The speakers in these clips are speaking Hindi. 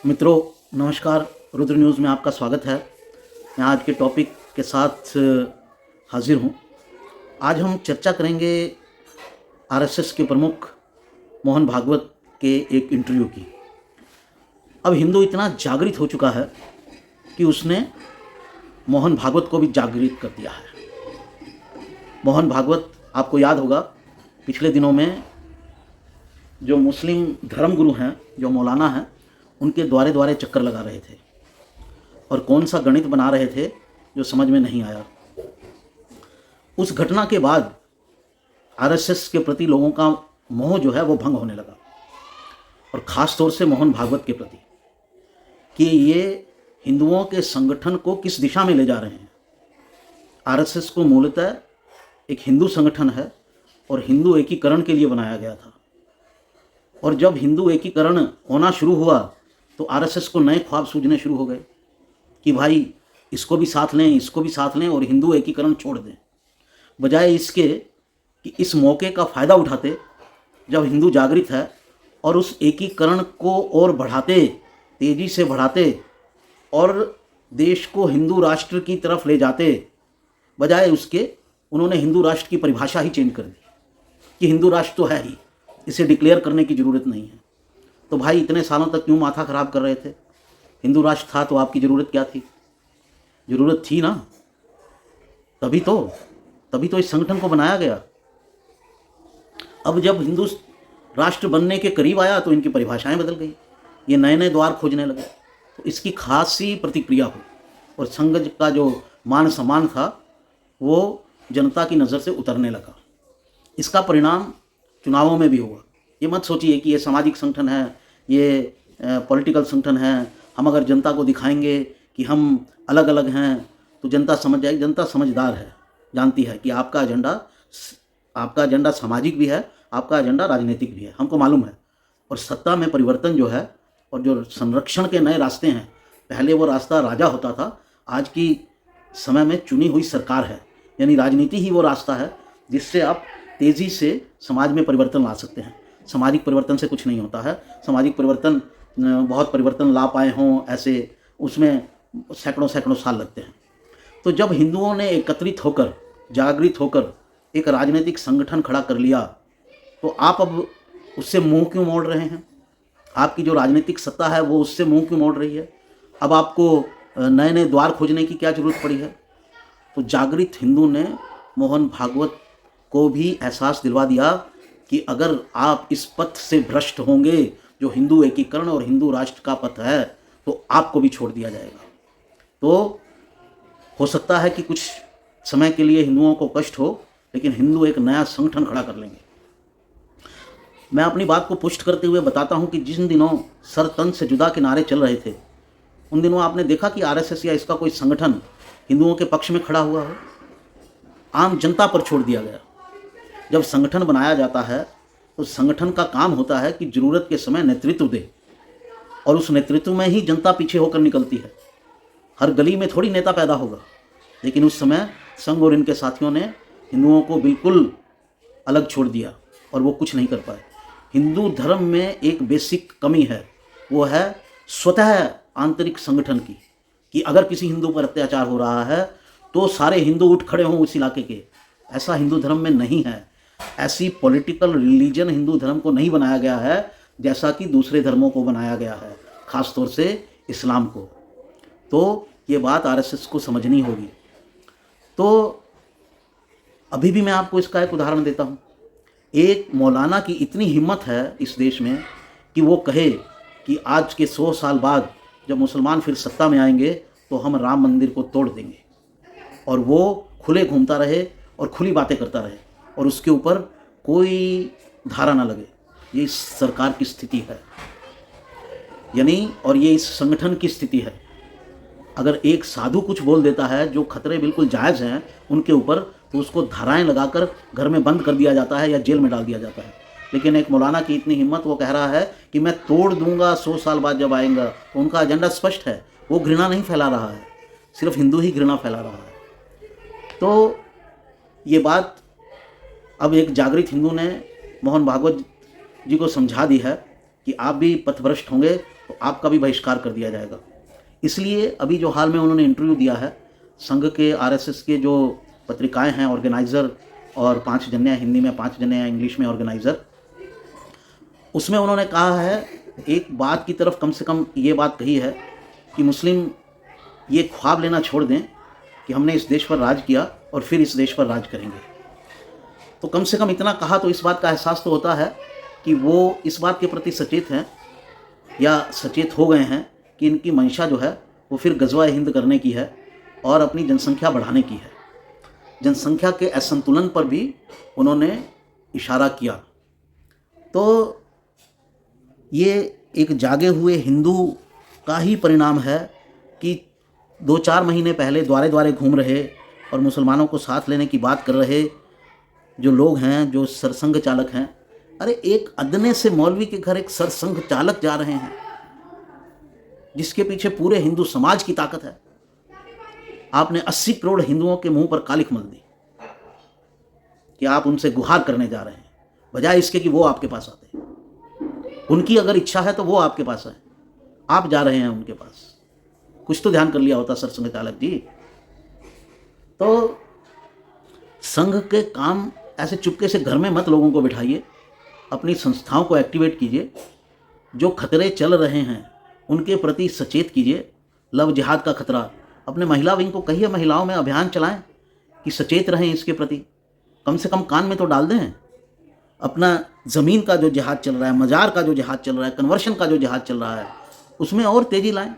मित्रों, नमस्कार। रुद्र न्यूज़ में आपका स्वागत है। मैं आज के टॉपिक के साथ हाजिर हूँ। आज हम चर्चा करेंगे आरएसएस के प्रमुख मोहन भागवत के एक इंटरव्यू की। अब हिंदू इतना जागृत हो चुका है कि उसने मोहन भागवत को भी जागृत कर दिया है। मोहन भागवत, आपको याद होगा, पिछले दिनों में जो मुस्लिम धर्मगुरु हैं, जो मौलाना हैं, उनके द्वारे द्वारे चक्कर लगा रहे थे और कौन सा गणित बना रहे थे जो समझ में नहीं आया। उस घटना के बाद आरएसएस के प्रति लोगों का मोह जो है वो भंग होने लगा, और ख़ास तौर से मोहन भागवत के प्रति, कि ये हिंदुओं के संगठन को किस दिशा में ले जा रहे हैं। आरएसएस को मूलतः एक हिंदू संगठन है और हिंदू एकीकरण के लिए बनाया गया था, और जब हिंदू एकीकरण होना शुरू हुआ तो आरएसएस को नए ख्वाब सूझने शुरू हो गए कि भाई इसको भी साथ लें, इसको भी साथ लें और हिंदू एकीकरण छोड़ दें। बजाय इसके कि इस मौके का फ़ायदा उठाते, जब हिंदू जागृत है, और उस एकीकरण को और बढ़ाते, तेज़ी से बढ़ाते और देश को हिंदू राष्ट्र की तरफ ले जाते, बजाय उसके उन्होंने हिंदू राष्ट्र की परिभाषा ही चेंज कर दी कि हिंदू राष्ट्र तो है ही, इसे डिक्लेयर करने की ज़रूरत नहीं है। तो भाई इतने सालों तक क्यों माथा ख़राब कर रहे थे? हिंदू राष्ट्र था तो आपकी ज़रूरत क्या थी? ज़रूरत थी ना, तभी तो इस संगठन को बनाया गया। अब जब हिंदू राष्ट्र बनने के करीब आया तो इनकी परिभाषाएं बदल गई, ये नए नए द्वार खोजने लगे। तो इसकी खासी प्रतिक्रिया हुई और संघ का जो मान सम्मान था वो जनता की नज़र से उतरने लगा। इसका परिणाम चुनावों में भी हुआ। ये मत सोचिए कि ये सामाजिक संगठन है, ये पॉलिटिकल संगठन है, हम अगर जनता को दिखाएंगे कि हम अलग अलग हैं तो जनता समझ जाएगी। जनता समझदार है, जानती है कि आपका एजेंडा सामाजिक भी है, आपका एजेंडा राजनीतिक भी है, हमको मालूम है। और सत्ता में परिवर्तन जो है और जो संरक्षण के नए रास्ते हैं, पहले वो रास्ता राजा होता था, आज की समय में चुनी हुई सरकार है, यानी राजनीति ही वो रास्ता है जिससे आप तेज़ी से समाज में परिवर्तन ला सकते हैं। सामाजिक परिवर्तन से कुछ नहीं होता है। सामाजिक परिवर्तन, बहुत परिवर्तन ला पाए हों ऐसे, उसमें सैकड़ों साल लगते हैं। तो जब हिंदुओं ने एकत्रित होकर, जागृत होकर एक राजनीतिक संगठन खड़ा कर लिया, तो आप अब उससे मुंह क्यों मोड़ रहे हैं? आपकी जो राजनीतिक सत्ता है वो उससे मुंह क्यों मोड़ रही है? अब आपको नए नए द्वार खोजने की क्या ज़रूरत पड़ी है? तो जागृत हिंदू ने मोहन भागवत को भी एहसास दिलवा दिया कि अगर आप इस पथ से भ्रष्ट होंगे जो हिंदू एकीकरण और हिंदू राष्ट्र का पथ है, तो आपको भी छोड़ दिया जाएगा। तो हो सकता है कि कुछ समय के लिए हिंदुओं को कष्ट हो, लेकिन हिंदू एक नया संगठन खड़ा कर लेंगे। मैं अपनी बात को पुष्ट करते हुए बताता हूं कि जिन दिनों सर तन से जुदा के नारे चल रहे थे, उन दिनों आपने देखा कि आरएसएस या इसका कोई संगठन हिंदुओं के पक्ष में खड़ा हुआ हो? आम जनता पर छोड़ दिया गया। जब संगठन बनाया जाता है तो संगठन का काम होता है कि ज़रूरत के समय नेतृत्व दे, और उस नेतृत्व में ही जनता पीछे होकर निकलती है। हर गली में थोड़ी नेता पैदा होगा, लेकिन उस समय संघ और इनके साथियों ने हिंदुओं को बिल्कुल अलग छोड़ दिया और वो कुछ नहीं कर पाए। हिंदू धर्म में एक बेसिक कमी है, वो है स्वतः आंतरिक संगठन की, कि अगर किसी हिंदू पर अत्याचार हो रहा है तो सारे हिंदू उठ खड़े हों उस इलाके के। ऐसा हिंदू धर्म में नहीं है। ऐसी पॉलिटिकल रिलीजन हिंदू धर्म को नहीं बनाया गया है जैसा कि दूसरे धर्मों को बनाया गया है, ख़ास तौर से इस्लाम को। तो ये बात आरएसएस को समझनी होगी। तो अभी भी मैं आपको इसका एक उदाहरण देता हूँ। एक मौलाना की इतनी हिम्मत है इस देश में कि वो कहे कि आज के 100 साल बाद जब मुसलमान फिर सत्ता में आएंगे तो हम राम मंदिर को तोड़ देंगे, और वो खुले घूमता रहे और खुली बातें करता रहे और उसके ऊपर कोई धारा ना लगे। ये इस सरकार की स्थिति है, यानी, और ये इस संगठन की स्थिति है। अगर एक साधु कुछ बोल देता है जो खतरे बिल्कुल जायज़ हैं उनके ऊपर, तो उसको धाराएं लगाकर घर में बंद कर दिया जाता है या जेल में डाल दिया जाता है। लेकिन एक मौलाना की इतनी हिम्मत, वो कह रहा है कि मैं तोड़ दूंगा 100 साल बाद जब आएगा। तो उनका एजेंडा स्पष्ट है, वो घृणा नहीं फैला रहा है, सिर्फ हिंदू ही घृणा फैला रहा है। तो ये बात अब एक जागृत हिंदू ने मोहन भागवत जी को समझा दी है कि आप भी पथभ्रष्ट होंगे तो आपका भी बहिष्कार कर दिया जाएगा। इसलिए अभी जो हाल में उन्होंने इंटरव्यू दिया है, संघ के आरएसएस के जो पत्रिकाएं हैं, ऑर्गेनाइज़र और 5 जने हैं, हिंदी में 5 जने हैं, इंग्लिश में ऑर्गेनाइज़र, उसमें उन्होंने कहा है, एक बात की तरफ कम से कम ये बात कही है कि मुस्लिम ये ख्वाब लेना छोड़ दें कि हमने इस देश पर राज किया और फिर इस देश पर राज करेंगे। तो कम से कम इतना कहा तो इस बात का एहसास तो होता है कि वो इस बात के प्रति सचेत हैं या सचेत हो गए हैं कि इनकी मंशा जो है वो फिर गज़वा हिंद करने की है और अपनी जनसंख्या बढ़ाने की है। जनसंख्या के असंतुलन पर भी उन्होंने इशारा किया। तो ये एक जागे हुए हिंदू का ही परिणाम है कि 2-4 महीने पहले द्वारे द्वारे घूम रहे और मुसलमानों को साथ लेने की बात कर रहे जो लोग हैं, जो सरसंघ चालक हैं, अरे एक अदने से मौलवी के घर एक सरसंघ चालक जा रहे हैं जिसके पीछे पूरे हिंदू समाज की ताकत है। आपने 80 करोड़ हिंदुओं के मुंह पर कालिख मल दी कि आप उनसे गुहार करने जा रहे हैं, बजाय इसके कि वो आपके पास आते हैं। उनकी अगर इच्छा है तो वो आपके पास आए, आप जा रहे हैं उनके पास। कुछ तो ध्यान कर लिया होता सरसंघ चालक जी। तो संघ के काम ऐसे चुपके से घर में मत लोगों को बिठाइए, अपनी संस्थाओं को एक्टिवेट कीजिए, जो खतरे चल रहे हैं उनके प्रति सचेत कीजिए। लव जिहाद का खतरा, अपने महिला विंग को कहिए महिलाओं में अभियान चलाएं कि सचेत रहें इसके प्रति, कम से कम कान में तो डाल दें। अपना ज़मीन का जो जिहाद चल रहा है, मज़ार का जो जिहाद चल रहा है, कन्वर्शन का जो जिहाद चल रहा है, उसमें और तेज़ी लाएं।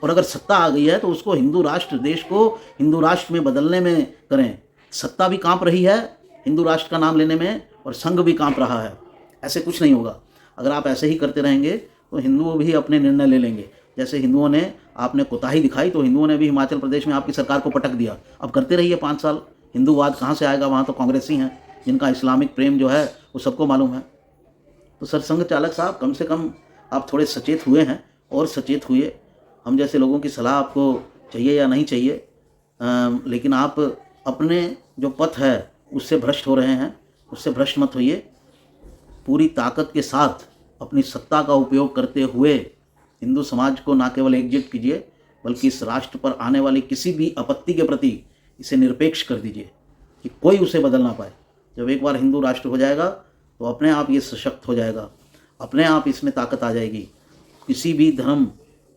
और अगर सत्ता आ गई है तो उसको हिंदू राष्ट्र, देश को हिंदू राष्ट्र में बदलने में करें। सत्ता भी कांप रही है हिंदू राष्ट्र का नाम लेने में और संघ भी कांप रहा है। ऐसे कुछ नहीं होगा। अगर आप ऐसे ही करते रहेंगे तो हिंदुओं भी अपने निर्णय ले लेंगे। जैसे हिंदुओं ने आपने कोताही दिखाई तो हिंदुओं ने भी हिमाचल प्रदेश में आपकी सरकार को पटक दिया। अब करते रहिए 5 साल। हिंदूवाद कहाँ से आएगा? वहाँ तो कांग्रेसी हैं जिनका इस्लामिक प्रेम जो है वो सबको मालूम है। तो सरसंघ चालक साहब, कम से कम आप थोड़े सचेत हुए हैं और सचेत हुए। हम जैसे लोगों की सलाह आपको चाहिए या नहीं चाहिए, लेकिन आप अपने जो पथ है उससे भ्रष्ट हो रहे हैं, उससे भ्रष्ट मत होइए। पूरी ताकत के साथ अपनी सत्ता का उपयोग करते हुए हिंदू समाज को न केवल एकजुट कीजिए बल्कि इस राष्ट्र पर आने वाली किसी भी आपत्ति के प्रति इसे निरपेक्ष कर दीजिए कि कोई उसे बदल ना पाए। जब एक बार हिंदू राष्ट्र हो जाएगा तो अपने आप ये सशक्त हो जाएगा, अपने आप इसमें ताकत आ जाएगी। किसी भी धर्म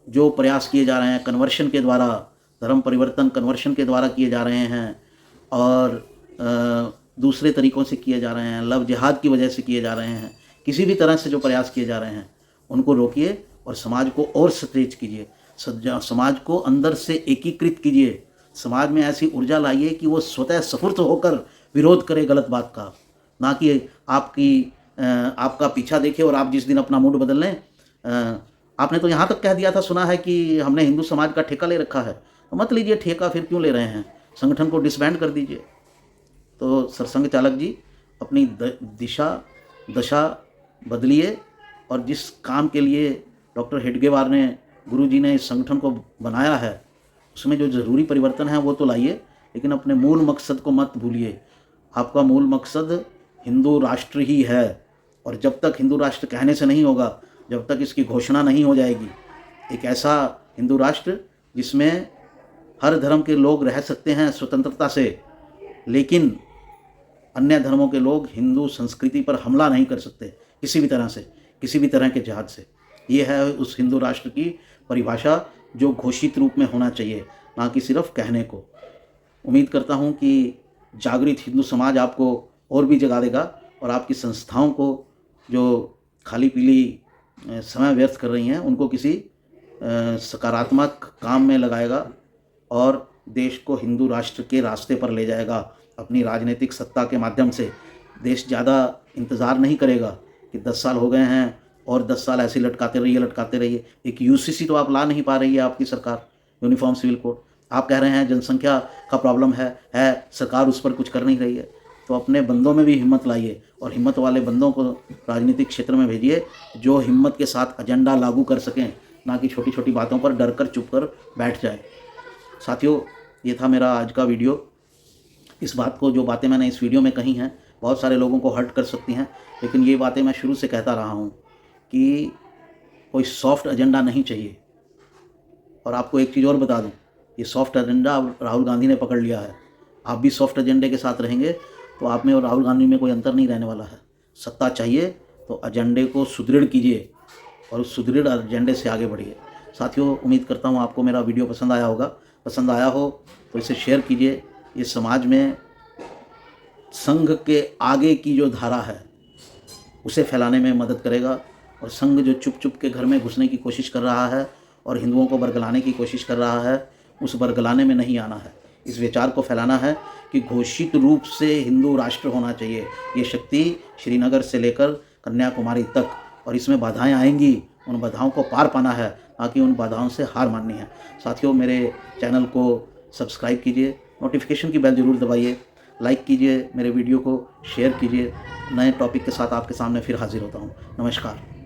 जो प्रयास किए जा रहे हैं कन्वर्शन के द्वारा, धर्म परिवर्तन कन्वर्शन के द्वारा किए जा रहे हैं और दूसरे तरीक़ों से किए जा रहे हैं, लव जिहाद की वजह से किए जा रहे हैं, किसी भी तरह से जो प्रयास किए जा रहे हैं उनको रोकिए और समाज को और सतेज कीजिए। समाज को अंदर से एकीकृत कीजिए। समाज में ऐसी ऊर्जा लाइए कि वो स्वतः स्फूर्त होकर विरोध करे गलत बात का, ना कि आपका पीछा देखे और आप जिस दिन अपना मूड बदल लें। आपने तो यहाँ तक कह दिया था, सुना है कि हमने हिंदू समाज का ठेका ले रखा है। तो मत लीजिए ठेका, फिर क्यों ले रहे हैं? संगठन को डिसबैंड कर दीजिए। तो सरसंघ चालक जी, अपनी दशा बदलिए और जिस काम के लिए डॉक्टर हेडगेवार ने, गुरुजी ने इस संगठन को बनाया है उसमें जो ज़रूरी परिवर्तन है वो तो लाइए, लेकिन अपने मूल मकसद को मत भूलिए। आपका मूल मकसद हिंदू राष्ट्र ही है और जब तक हिंदू राष्ट्र कहने से नहीं होगा, जब तक इसकी घोषणा नहीं हो जाएगी, एक ऐसा हिंदू राष्ट्र जिसमें हर धर्म के लोग रह सकते हैं स्वतंत्रता से, लेकिन अन्य धर्मों के लोग हिंदू संस्कृति पर हमला नहीं कर सकते किसी भी तरह से, किसी भी तरह के जिहाद से। ये है उस हिंदू राष्ट्र की परिभाषा जो घोषित रूप में होना चाहिए, ना कि सिर्फ कहने को। उम्मीद करता हूँ कि जागृत हिंदू समाज आपको और भी जगा देगा और आपकी संस्थाओं को जो खाली पीली समय व्यर्थ कर रही हैं उनको किसी सकारात्मक काम में लगाएगा और देश को हिंदू राष्ट्र के रास्ते पर ले जाएगा। अपनी राजनीतिक सत्ता के माध्यम से देश ज़्यादा इंतज़ार नहीं करेगा कि 10 साल हो गए हैं और 10 साल ऐसे लटकाते रहिए। एक यूसीसी तो आप ला नहीं पा रही है आपकी सरकार, यूनिफॉर्म सिविल कोड। आप कह रहे हैं जनसंख्या का प्रॉब्लम है, सरकार उस पर कुछ कर नहीं रही है। तो अपने बंदों में भी हिम्मत लाइए और हिम्मत वाले बंदों को राजनीतिक क्षेत्र में भेजिए जो हिम्मत के साथ एजेंडा लागू कर सकें, ना कि छोटी छोटी बातों पर डर कर चुप कर बैठ जाए। साथियों, ये था मेरा आज का वीडियो। इस बात को, जो बातें मैंने इस वीडियो में कही हैं, बहुत सारे लोगों को हर्ट कर सकती हैं, लेकिन ये बातें मैं शुरू से कहता रहा हूँ कि कोई सॉफ्ट एजेंडा नहीं चाहिए। और आपको एक चीज़ और बता दूं, ये सॉफ्ट एजेंडा राहुल गांधी ने पकड़ लिया है। आप भी सॉफ्ट एजेंडे के साथ रहेंगे तो आप में और राहुल गांधी में कोई अंतर नहीं रहने वाला है। सत्ता चाहिए तो एजेंडे को सुदृढ़ कीजिए और उस सुदृढ़ एजेंडे से आगे बढ़िए। साथियों, उम्मीद करता हूँ आपको मेरा वीडियो पसंद आया होगा। पसंद आया हो तो इसे शेयर कीजिए। ये समाज में संघ के आगे की जो धारा है उसे फैलाने में मदद करेगा। और संघ जो चुप चुप के घर में घुसने की कोशिश कर रहा है और हिंदुओं को बरगलाने की कोशिश कर रहा है, उस बरगलाने में नहीं आना है। इस विचार को फैलाना है कि घोषित रूप से हिंदू राष्ट्र होना चाहिए। ये शक्ति श्रीनगर से लेकर कन्याकुमारी तक, और इसमें बाधाएं आएंगी, उन बाधाओं को पार पाना है, ताकि उन बाधाओं से हार माननी है। साथियों, मेरे चैनल को सब्सक्राइब कीजिए, नोटिफिकेशन की बेल ज़रूर दबाइए, लाइक कीजिए, मेरे वीडियो को शेयर कीजिए। नए टॉपिक के साथ आपके सामने फिर हाजिर होता हूँ। नमस्कार।